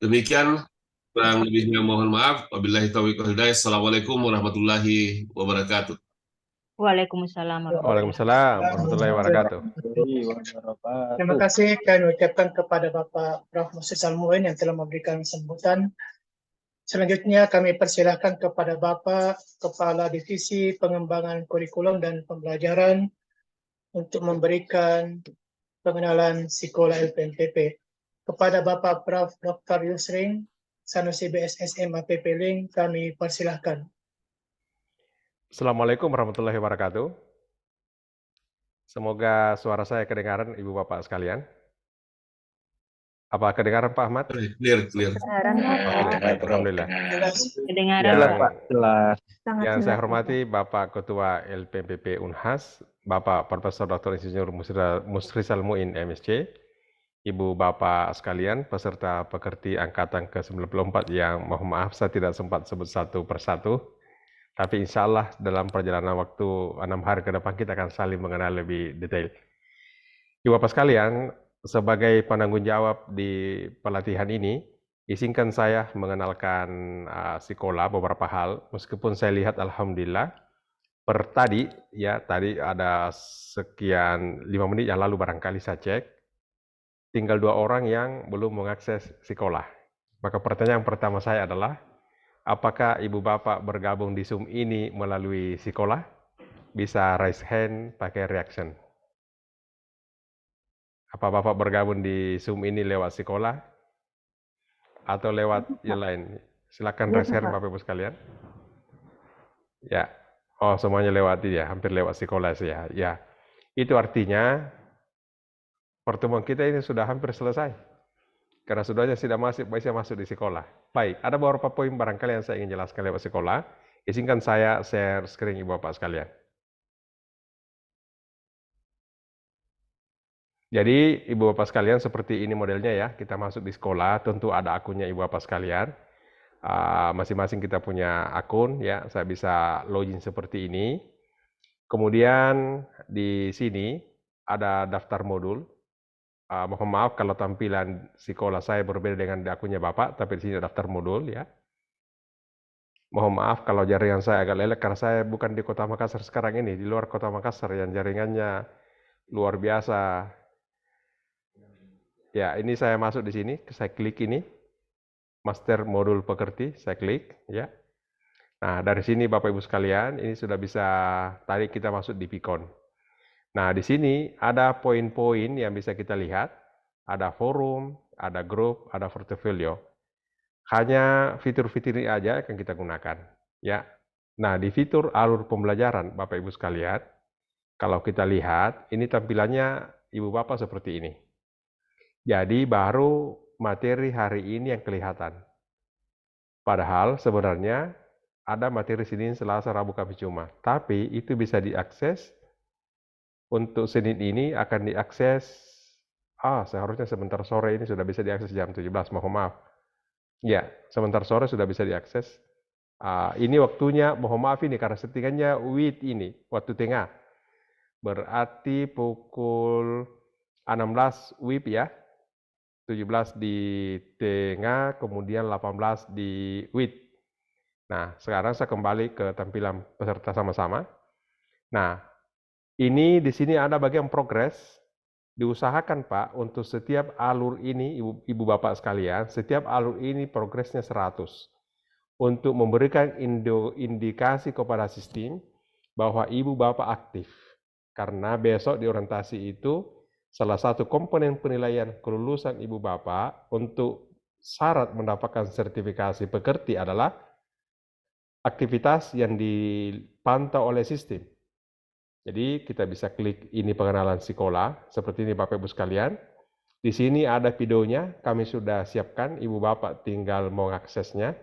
Demikian, kurang lebihnya mohon maaf. Wabillahi taufiq wal hidayah. Assalamualaikum warahmatullahi wabarakatuh. Waalaikumsalam warahmatullahi Waalaikumsalam warahmatullahi wabarakatuh. Terima kasih kami ucapkan kepada Bapak Prof. Musa Salmuin yang telah memberikan sambutan. Selanjutnya kami persilahkan kepada Bapak Kepala Divisi Pengembangan Kurikulum dan Pembelajaran untuk memberikan pengenalan Sekolah LPMPP. Kepada Bapak Prof. Dr. Yusrin Sanusi BSSM APP Link, kami persilahkan. Assalamualaikum warahmatullahi wabarakatuh. Semoga suara saya kedengaran Ibu Bapak sekalian. Apa kedengaran Pak Ahmad? Clear. Oke, baik, alhamdulillah. Kedengaran Yang saya hormati Bapak Ketua LPMPP Unhas, Bapak Profesor Dr. Insinyur Musri Salmuin MSc, Ibu Bapak sekalian, peserta pekerti Angkatan ke-94 yang mohon maaf saya tidak sempat sebut satu persatu, tapi insya Allah dalam perjalanan waktu 6 hari ke depan kita akan saling mengenal lebih detail. Ibu Bapak sekalian, sebagai penanggung jawab di pelatihan ini, izinkan saya mengenalkan sekolah beberapa hal, meskipun saya lihat alhamdulillah tadi ada sekian 5 menit yang lalu barangkali saya cek, tinggal 2 orang yang belum mengakses sekolah. Maka pertanyaan pertama saya adalah, apakah Ibu Bapak bergabung di Zoom ini melalui sekolah? Bisa raise hand pakai reaction. Apa Bapak bergabung di Zoom ini lewat sekolah? Atau lewat yang lain? Silakan raise hand Bapak Ibu sekalian. Ya, oh semuanya lewat ya, hampir lewat sekolah sih ya. Ya, itu artinya pertemuan kita ini sudah hampir selesai. Karena sudahnya sudah bisa masuk di sekolah. Baik, ada beberapa poin barangkali yang saya ingin jelaskan lewat sekolah. Izinkan saya share screen Ibu Bapak sekalian. Jadi Ibu Bapak sekalian seperti ini modelnya ya, kita masuk di sekolah, tentu ada akunnya Ibu Bapak sekalian. Masing-masing kita punya akun ya, saya bisa login seperti ini. Kemudian di sini ada daftar modul. Mohon maaf kalau tampilan sekolah saya berbeda dengan di akunnya Bapak, tapi di sini ada daftar modul ya. Mohon maaf kalau jaringan saya agak lelek karena saya bukan di Kota Makassar sekarang ini, di luar Kota Makassar yang jaringannya luar biasa. Ya, ini saya masuk di sini, saya klik ini, master modul pekerti, saya klik, ya. Nah, dari sini Bapak Ibu sekalian, ini sudah bisa, tadi kita masuk di Pikon. Nah, di sini ada poin-poin yang bisa kita lihat, ada forum, ada grup, ada portfolio. Hanya fitur-fitur ini aja yang kita gunakan, ya. Nah, di fitur alur pembelajaran, Bapak Ibu sekalian, kalau kita lihat, ini tampilannya Ibu Bapak seperti ini. Jadi baru materi hari ini yang kelihatan. Padahal sebenarnya ada materi Senin, Selasa, Rabu, Kamis, Jumat. Tapi itu bisa diakses. Untuk Senin ini akan diakses, seharusnya sebentar sore ini sudah bisa diakses jam 17, mohon maaf. Ya, sebentar sore sudah bisa diakses. Ini waktunya, mohon maaf ini karena settingannya WIB ini, waktu tengah. Berarti pukul 16 WIB ya. 17 di tengah, kemudian 18 di WIB. Nah, sekarang saya kembali ke tampilan peserta sama-sama. Nah, ini di sini ada bagian progres. Diusahakan Pak, untuk setiap alur ini, Ibu Bapak sekalian, setiap alur ini progresnya 100. Untuk memberikan indikasi kepada sistem bahwa Ibu Bapak aktif. Karena besok di orientasi itu, salah satu komponen penilaian kelulusan Ibu Bapak untuk syarat mendapatkan sertifikasi pekerti adalah aktivitas yang dipantau oleh sistem. Jadi kita bisa klik ini pengenalan sekolah, seperti ini Bapak Ibu sekalian. Di sini ada videonya, kami sudah siapkan, Ibu Bapak tinggal mengaksesnya.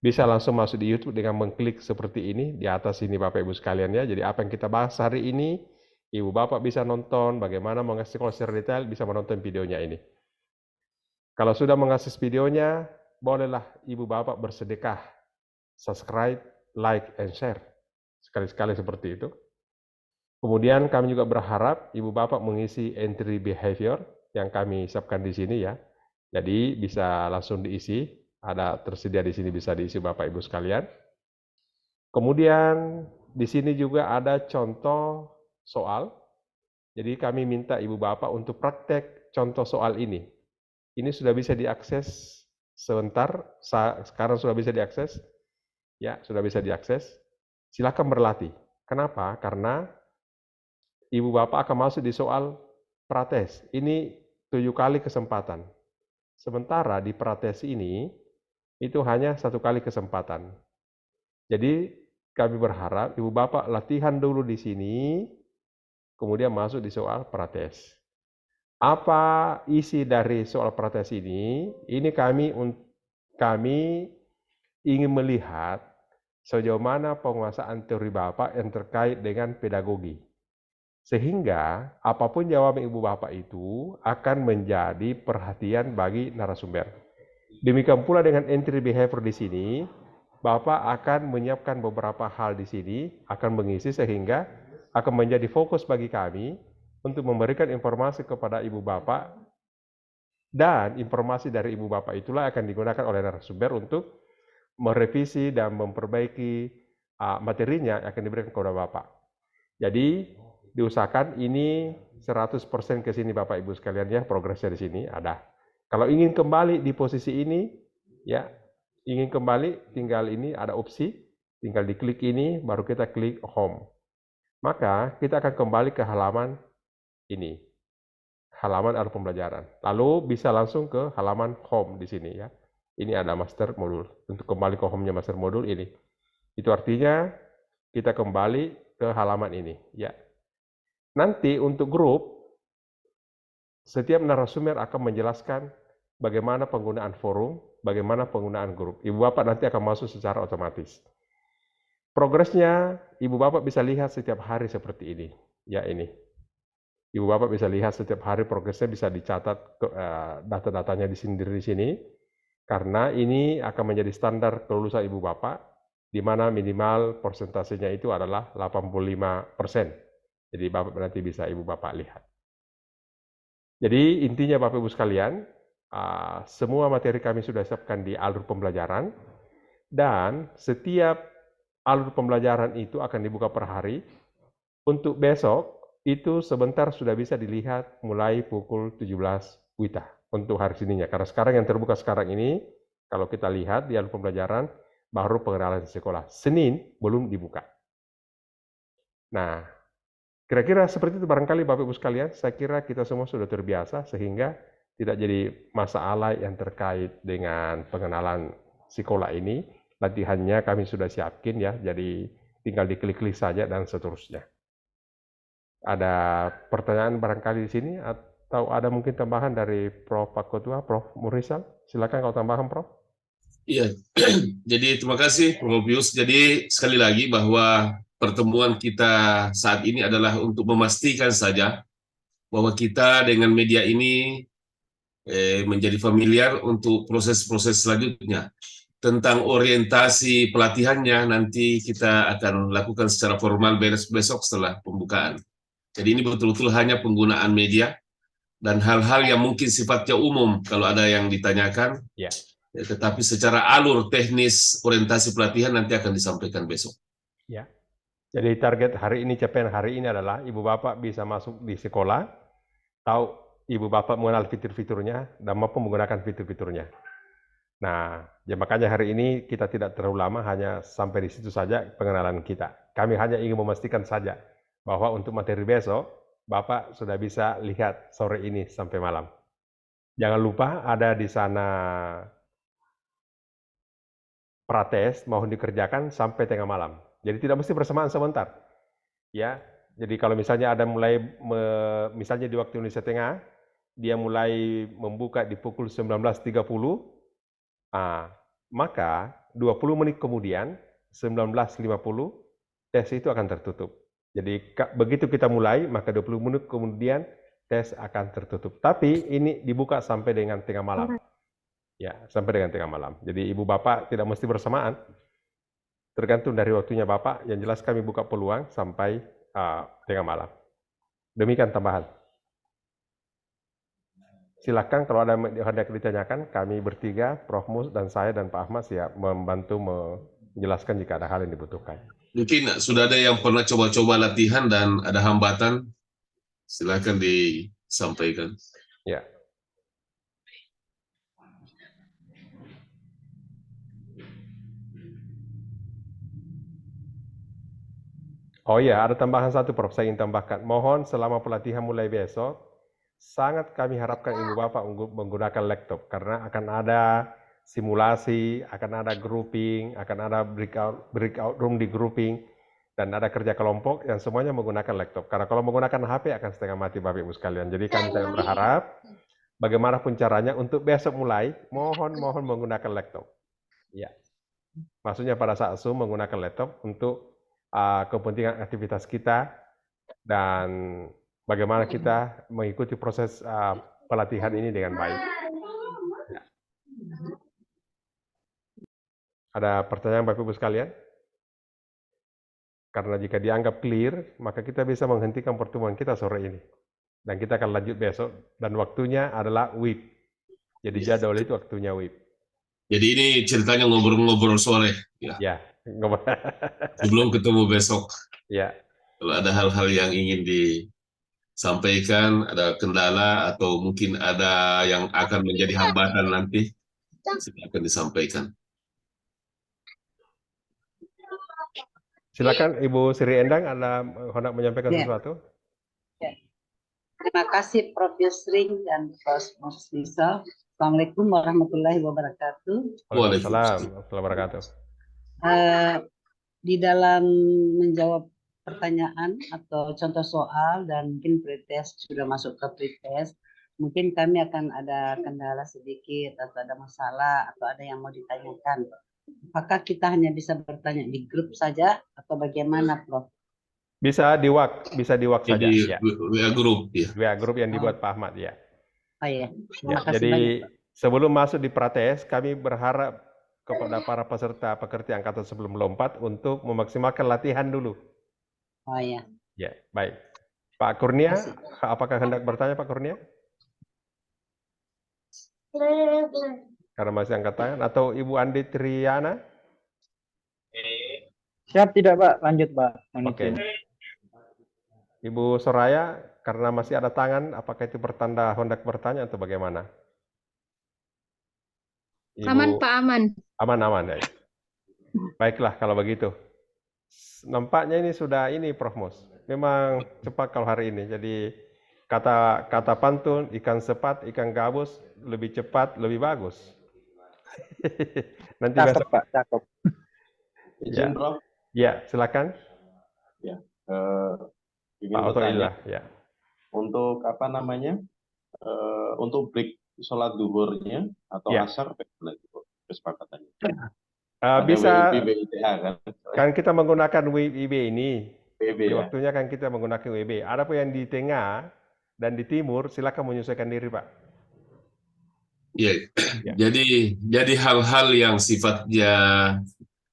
Bisa langsung masuk di YouTube dengan mengklik seperti ini, di atas ini Bapak Ibu sekalian ya. Jadi apa yang kita bahas hari ini, Ibu Bapak bisa nonton, bagaimana mengakses sekolah secara detail, bisa menonton videonya ini. Kalau sudah mengakses videonya, bolehlah Ibu Bapak bersedekah, subscribe, like, and share. Sekali-sekali seperti itu. Kemudian kami juga berharap Ibu Bapak mengisi entry behavior yang kami siapkan di sini ya. Jadi bisa langsung diisi, ada tersedia di sini bisa diisi Bapak Ibu sekalian. Kemudian di sini juga ada contoh soal. Jadi kami minta Ibu Bapak untuk praktek contoh soal ini. Ini sudah bisa diakses sebentar, sekarang sudah bisa diakses. Ya, sudah bisa diakses. Silakan berlatih. Kenapa? Karena Ibu Bapak akan masuk di soal prates. Ini 7 kali kesempatan. Sementara di prates ini, itu hanya 1 kali kesempatan. Jadi kami berharap Ibu Bapak latihan dulu di sini, kemudian masuk di soal prates. Apa isi dari soal prates ini? Ini kami ingin melihat sejauh mana penguasaan teori Bapak yang terkait dengan pedagogi. Sehingga apapun jawaban Ibu Bapak itu akan menjadi perhatian bagi narasumber. Demikian pula dengan entry behavior di sini, Bapak akan menyiapkan beberapa hal di sini, akan mengisi sehingga akan menjadi fokus bagi kami untuk memberikan informasi kepada Ibu Bapak, dan informasi dari Ibu Bapak itulah akan digunakan oleh narasumber untuk merevisi dan memperbaiki materinya yang akan diberikan kepada Bapak. Jadi diusahakan ini 100% ke sini Bapak Ibu sekalian ya, progresnya di sini ada. Kalau ingin kembali di posisi ini, ya, ingin kembali tinggal ini ada opsi, tinggal diklik ini, baru kita klik home. Maka kita akan kembali ke halaman ini, halaman alur pembelajaran. Lalu bisa langsung ke halaman home di sini ya. Ini ada master modul. Untuk kembali ke home-nya master modul ini. Itu artinya kita kembali ke halaman ini ya. Nanti untuk grup, setiap narasumber akan menjelaskan bagaimana penggunaan forum, bagaimana penggunaan grup. Ibu Bapak nanti akan masuk secara otomatis. Progresnya Ibu Bapak bisa lihat setiap hari seperti ini. Ya ini. Ibu Bapak bisa lihat setiap hari progresnya, bisa dicatat data-datanya di sini. Karena ini akan menjadi standar kelulusan Ibu Bapak, di mana minimal persentasenya itu adalah 85%. Jadi Bapak nanti bisa Ibu Bapak lihat. Jadi intinya Bapak Ibu sekalian, semua materi kami sudah siapkan di alur pembelajaran, dan setiap alur pembelajaran itu akan dibuka per hari. Untuk besok, itu sebentar sudah bisa dilihat mulai pukul 17 WITA untuk hari Seninnya. Karena sekarang yang terbuka sekarang ini, kalau kita lihat di alur pembelajaran, baru pengenalan sekolah. Senin belum dibuka. Nah, kira-kira seperti itu barangkali Bapak Ibu sekalian, saya kira kita semua sudah terbiasa sehingga tidak jadi masalah yang terkait dengan pengenalan sekolah ini. Latihannya kami sudah siapkan ya, jadi tinggal diklik-klik saja dan seterusnya. Ada pertanyaan barangkali di sini atau ada mungkin tambahan dari Prof. Pak Ketua, Prof. Murisal? Silakan kalau tambahan, Prof. Iya, jadi terima kasih Prof. Pius. Jadi sekali lagi bahwa pertemuan kita saat ini adalah untuk memastikan saja bahwa kita dengan media ini menjadi familiar untuk proses-proses selanjutnya. Tentang orientasi pelatihannya nanti kita akan lakukan secara formal besok setelah pembukaan. Jadi ini betul-betul hanya penggunaan media dan hal-hal yang mungkin sifatnya umum kalau ada yang ditanyakan. Ya. Tetapi secara alur teknis orientasi pelatihan nanti akan disampaikan besok. Ya. Jadi target hari ini, capaian hari ini adalah Ibu Bapak bisa masuk di sekolah, tahu Ibu Bapak mengenal fitur-fiturnya dan mampu menggunakan fitur-fiturnya. Nah, ya makanya hari ini kita tidak terlalu lama, hanya sampai di situ saja pengenalan kita. Kami hanya ingin memastikan saja bahwa untuk materi besok, Bapak sudah bisa lihat sore ini sampai malam. Jangan lupa ada di sana prates mohon dikerjakan sampai tengah malam. Jadi tidak mesti bersamaan sebentar. Ya, jadi kalau misalnya ada mulai, misalnya di waktu Indonesia Tengah, dia mulai membuka di pukul 19.30, maka 20 menit kemudian, 19.50, tes itu akan tertutup. Jadi begitu kita mulai, maka 20 menit kemudian tes akan tertutup. Tapi ini dibuka sampai dengan tengah malam. Ya, sampai dengan tengah malam. Jadi Ibu Bapak tidak mesti bersamaan. Tergantung dari waktunya Bapak, yang jelas kami buka peluang sampai tengah malam. Demikian tambahan. Silakan kalau ada yang hendak ditanyakan, kami bertiga, Prof. Mus dan saya dan Pak Ahmad siap membantu menjelaskan jika ada hal yang dibutuhkan. Mungkin sudah ada yang pernah coba-coba latihan dan ada hambatan, silakan disampaikan. Ya. Oh iya, ada tambahan satu, Prof. Saya ingin tambahkan. Mohon selama pelatihan mulai besok, sangat kami harapkan Ibu Bapak menggunakan laptop, karena akan ada simulasi, akan ada grouping, akan ada breakout room di grouping, dan ada kerja kelompok yang semuanya menggunakan laptop. Karena kalau menggunakan HP akan setengah mati Bapak Ibu sekalian. Jadi kami sangat berharap, bagaimanapun caranya untuk besok mulai, mohon menggunakan laptop. Ya. Maksudnya pada saat Zoom menggunakan laptop untuk kepentingan aktivitas kita dan bagaimana kita mengikuti proses pelatihan ini dengan baik. Ya. Ada pertanyaan Bapak Ibu sekalian? Karena jika dianggap clear, maka kita bisa menghentikan pertemuan kita sore ini. Dan kita akan lanjut besok, dan waktunya adalah WIB. Jadi jadwal itu waktunya WIB. Jadi ini ceritanya ngobrol-ngobrol sore. Ya. Sebelum ketemu besok. Ya. Kalau ada hal-hal yang ingin disampaikan, ada kendala atau mungkin ada yang akan menjadi hambatan nanti, silakan disampaikan. Silakan Ibu Sri Endang, ada hendak menyampaikan sesuatu? Ya. Terima kasih Prof. Yusri dan Prof. Muslisal. Assalamualaikum warahmatullahi wabarakatuh. Waalaikumsalam warahmatullahi wabarakatuh. Di dalam menjawab pertanyaan atau contoh soal dan mungkin pretest sudah masuk ke pretest, mungkin kami akan ada kendala sedikit atau ada masalah atau ada yang mau ditanyakan. Apakah kita hanya bisa bertanya di grup saja atau bagaimana, Prof? Bisa di WA saja. Jadi Ya. WA grup, ya. WA grup yang dibuat Pak Ahmad, ya. Oh iya. Ya, jadi banyak, sebelum masuk di prates, kami berharap kepada para peserta pekerti angkatan sebelum melompat untuk memaksimalkan latihan dulu. Oh iya. Ya, baik. Pak Kurnia, apakah hendak bertanya Pak Kurnia? Karena masih angkat tangan. Atau Ibu Andi Triana? Siap tidak Pak, lanjut Pak. Oke. Ibu Soraya, karena masih ada tangan, apakah itu pertanda hendak bertanya atau bagaimana? Ibu... Aman Pak, aman. Aman ya. Baiklah kalau begitu. Nampaknya ini sudah Prof. Mus. Memang cepat kalau hari ini. Jadi kata pantun, ikan sepat, ikan gabus, lebih cepat, lebih bagus. Nanti cakep Pak, cakep. Izin Prof. Ya, silakan. Ya. Pak Otoillah, ya. Untuk apa namanya? Untuk break sholat duhurnya atau asar kesepakatannya. Bisa WIB, kan kita menggunakan WIB ini. WIB, di waktunya kan kita menggunakan WIB. Ada pun yang di tengah dan di timur, silakan menyesuaikan diri, Pak. Ya. Jadi hal-hal yang sifatnya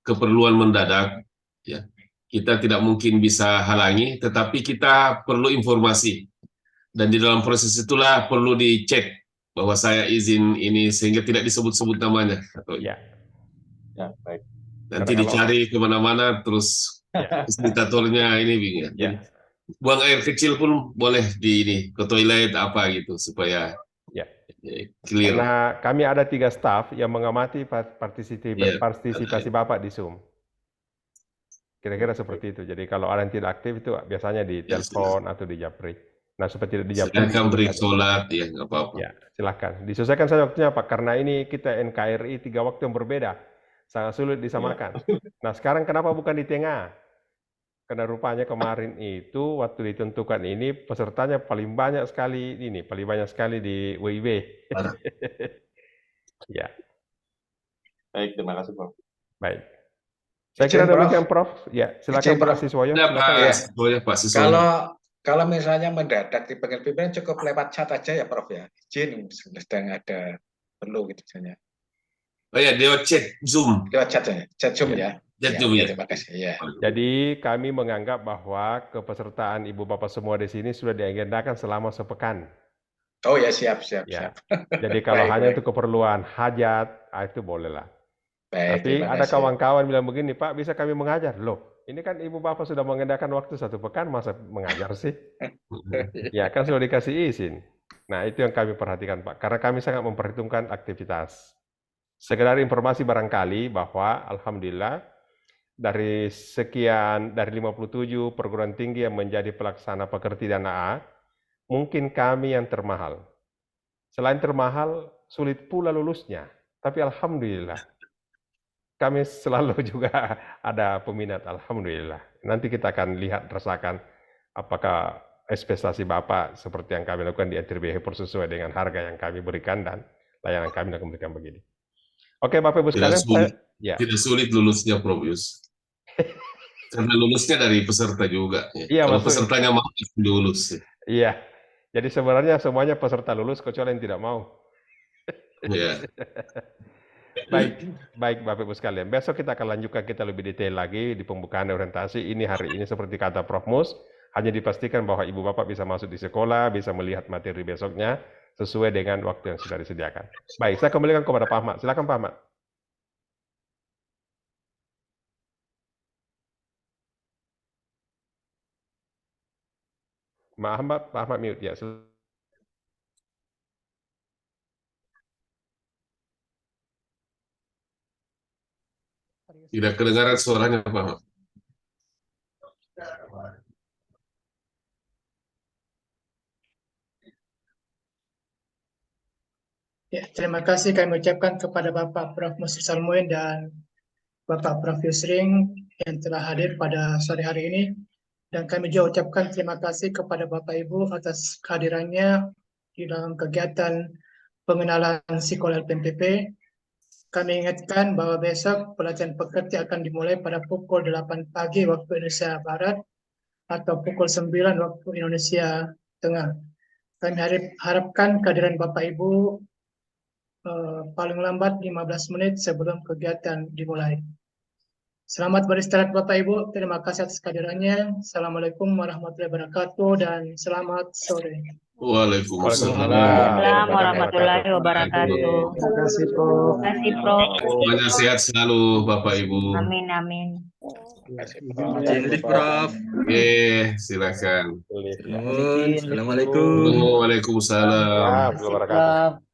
keperluan mendadak, ya, kita tidak mungkin bisa halangi, tetapi kita perlu informasi. Dan di dalam proses itulah perlu dicek bahwa saya izin ini sehingga tidak disebut-sebut namanya. Atau ya, baik. Nanti dicari kemana-mana terus fasilitatornya ini bingung. Ya. Buang air kecil pun boleh ke toilet apa gitu supaya clear. Karena kami ada 3 staf yang mengamati partisipasi Bapak di Zoom. Kira-kira seperti itu. Jadi kalau ada yang tidak aktif itu biasanya di telepon atau di japri. Nah seperti di japri. Silakan break sholat ya nggak apa-apa. Ya silakan. Disesuaikan saja waktunya Pak. Karena ini kita NKRI 3 waktu yang berbeda. Sangat sulit disamakan. Nah sekarang kenapa bukan di tengah? Karena rupanya kemarin itu waktu ditentukan ini pesertanya paling banyak sekali di WIB. Ya. Baik, terima kasih Prof. Baik. Saya kira demikian Prof. Ya, silakan Pak Siswoyo. Kalau misalnya mendadak dipanggil pimpinan cukup lewat chat aja ya Prof ya. Izin sedang ada perlu gitu misalnya. Oh ya, lewat chat Zoom. Lewat chat Zoom ya. Terima kasih ya. Jadi kami menganggap bahwa kepesertaan Ibu Bapak semua di sini sudah diagendakan selama sepekan. Oh ya, siap. Ya. Jadi kalau Baik, hanya baik. untuk keperluan hajat, itu bolehlah. Baik, Tapi terima ada kasih. kawan-kawan bilang begini, Pak, bisa kami mengajar? Loh, ini kan ibu bapak sudah mengedakan waktu 1 pekan, masa mengajar sih? Ya, kan sudah dikasih izin. Nah, itu yang kami perhatikan, Pak. Karena kami sangat memperhitungkan aktivitas. Sekedar informasi barangkali bahwa Alhamdulillah, dari 57 perguruan tinggi yang menjadi pelaksana pekerti dan AA, mungkin kami yang termahal. Selain termahal, sulit pula lulusnya. Tapi Alhamdulillah, kami selalu juga ada peminat, Alhamdulillah. Nanti kita akan lihat, rasakan apakah ekspektasi Bapak seperti yang kami lakukan di entry behavior sesuai dengan harga yang kami berikan dan layanan kami akan berikan begini. Oke, Bapak Ibu sekalian, tidak sulit lulusnya, Prof. Yus. Karena lulusnya dari peserta juga. Iya, kalau maksudnya, pesertanya mau lulus. Iya, jadi sebenarnya semuanya peserta lulus kecuali yang tidak mau. Ya. Baik Bapak Ibu sekalian. Besok kita akan lanjutkan, kita lebih detail lagi di pembukaan orientasi. Ini hari ini seperti kata Prof. Mus, hanya dipastikan bahwa Ibu Bapak bisa masuk di sekolah, bisa melihat materi besoknya sesuai dengan waktu yang sudah disediakan. Baik, saya kembalikan kepada Pak Ahmad. Silakan Pak Ahmad. Pak Ahmad mute ya. Tidak kedengaran suaranya, Pak Ahmad. Ya, terima kasih kami ucapkan kepada Bapak Prof. Musa Salmuin dan Bapak Prof. Yusring yang telah hadir pada sore hari ini. Dan kami juga ucapkan terima kasih kepada Bapak Ibu atas kehadirannya di dalam kegiatan pengenalan psikolog PMPP. Kami ingatkan bahwa besok pelatihan pekerti akan dimulai pada pukul 8 pagi waktu Indonesia Barat atau pukul 9 waktu Indonesia Tengah. Kami harapkan kehadiran Bapak Ibu paling lambat 15 menit sebelum kegiatan dimulai. Selamat beristirahat Bapak Ibu, terima kasih atas kehadirannya. Assalamualaikum warahmatullahi wabarakatuh dan selamat sore. Waalaikumsalam warahmatullahi wabarakatuh. Terima kasih Prof. Terima kasih Prof. Semuanya sehat selalu Bapak Ibu. Amin. Izin Prof. Silakan. Assalamualaikum. Waalaikumsalam. Waalaikumsalam.